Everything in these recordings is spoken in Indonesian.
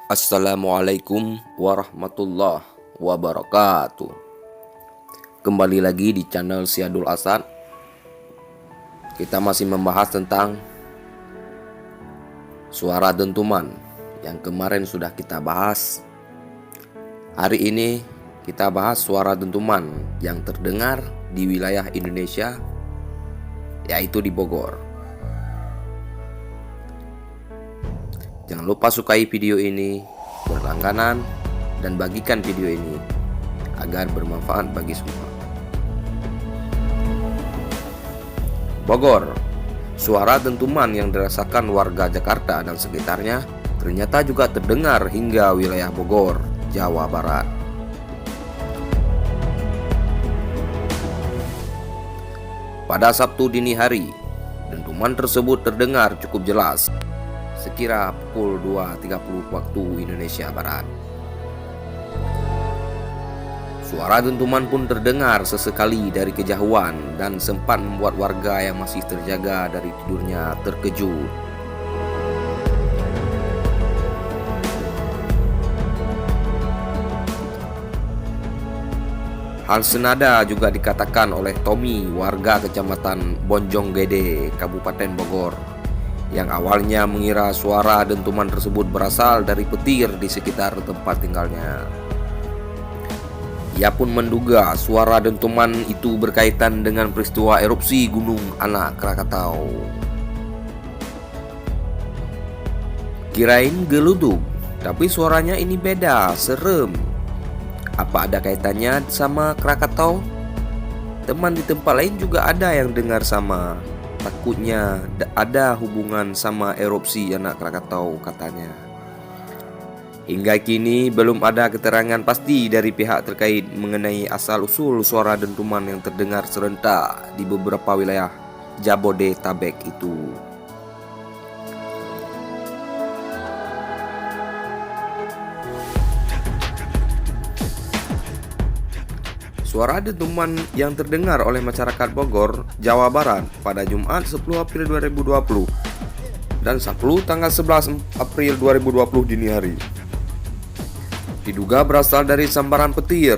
Assalamualaikum warahmatullahi wabarakatuh. Kembali lagi di channel Syadul Asad. Kita masih membahas tentang suara dentuman yang kemarin sudah kita bahas. Hari ini kita bahas suara dentuman yang terdengar di wilayah Indonesia, yaitu di Bogor. Jangan lupa sukai video ini, berlangganan, dan bagikan video ini agar bermanfaat bagi semua. Bogor. Suara dentuman yang dirasakan warga Jakarta dan sekitarnya ternyata juga terdengar hingga wilayah Bogor, Jawa Barat. Pada Sabtu dini hari, dentuman tersebut terdengar cukup jelas sekira pukul 2.30 waktu Indonesia Barat. Suara dentuman pun terdengar sesekali dari kejauhan dan sempat membuat warga yang masih terjaga dari tidurnya terkejut. Hal senada juga dikatakan oleh Tommy, warga kecamatan Bonjonggede, Kabupaten Bogor, yang awalnya mengira suara dentuman tersebut berasal dari petir di sekitar tempat tinggalnya. Ia pun menduga suara dentuman itu berkaitan dengan peristiwa erupsi Gunung Anak Krakatau. Kirain geluduk, tapi suaranya ini beda, serem. Apa ada kaitannya sama Krakatau? Teman di tempat lain juga ada yang dengar sama. Takutnya ada hubungan sama erupsi Anak Krakatau, katanya. Hingga kini belum ada keterangan pasti dari pihak terkait mengenai asal-usul suara dentuman yang terdengar serentak di beberapa wilayah Jabodetabek itu. Suara dentuman yang terdengar oleh masyarakat Bogor, Jawa Barat pada Jumat 10 April 2020 dan Sabtu tanggal 11 April 2020 dini hari diduga berasal dari sambaran petir.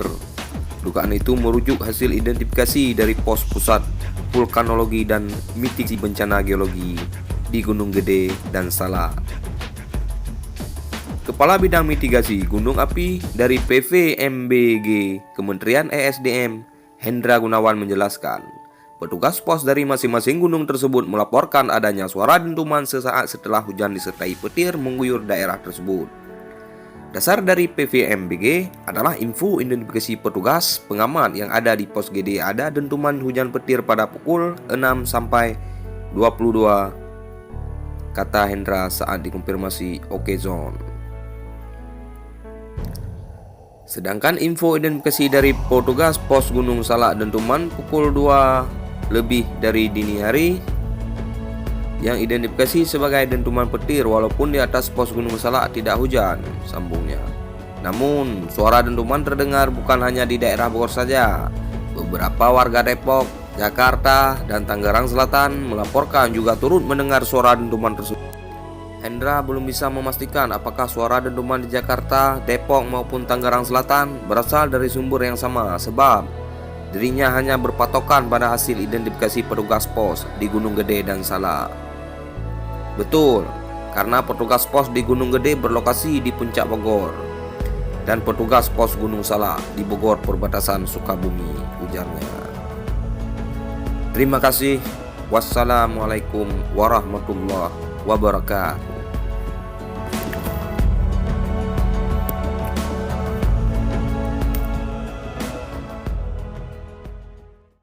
Dugaan itu merujuk hasil identifikasi dari Pos Pusat Vulkanologi dan Mitigasi Bencana Geologi di Gunung Gede dan Salak. Kepala Bidang Mitigasi Gunung Api dari PVMBG Kementerian ESDM, Hendra Gunawan, menjelaskan, petugas pos dari masing-masing gunung tersebut melaporkan adanya suara dentuman sesaat setelah hujan disertai petir mengguyur daerah tersebut. Dasar dari PVMBG adalah info identifikasi petugas pengamat yang ada di pos GD ada dentuman hujan petir pada pukul 6 sampai 22, kata Hendra saat dikonfirmasi Okezone. Sedangkan info identifikasi dari petugas pos Gunung Salak dentuman pukul 2 lebih dari dini hari yang identifikasi sebagai dentuman petir walaupun di atas pos Gunung Salak tidak hujan, sambungnya. Namun suara dentuman terdengar bukan hanya di daerah Bogor saja. Beberapa warga Depok, Jakarta, dan Tangerang Selatan melaporkan juga turut mendengar suara dentuman tersebut. Hendra belum bisa memastikan apakah suara dentuman di Jakarta, Depok maupun Tangerang Selatan berasal dari sumber yang sama, sebab dirinya hanya berpatokan pada hasil identifikasi petugas pos di Gunung Gede dan Salak. Betul, karena petugas pos di Gunung Gede berlokasi di puncak Bogor dan petugas pos Gunung Salak di Bogor perbatasan Sukabumi, ujarnya. Terima kasih. Wassalamualaikum warahmatullahi wabarakatuh.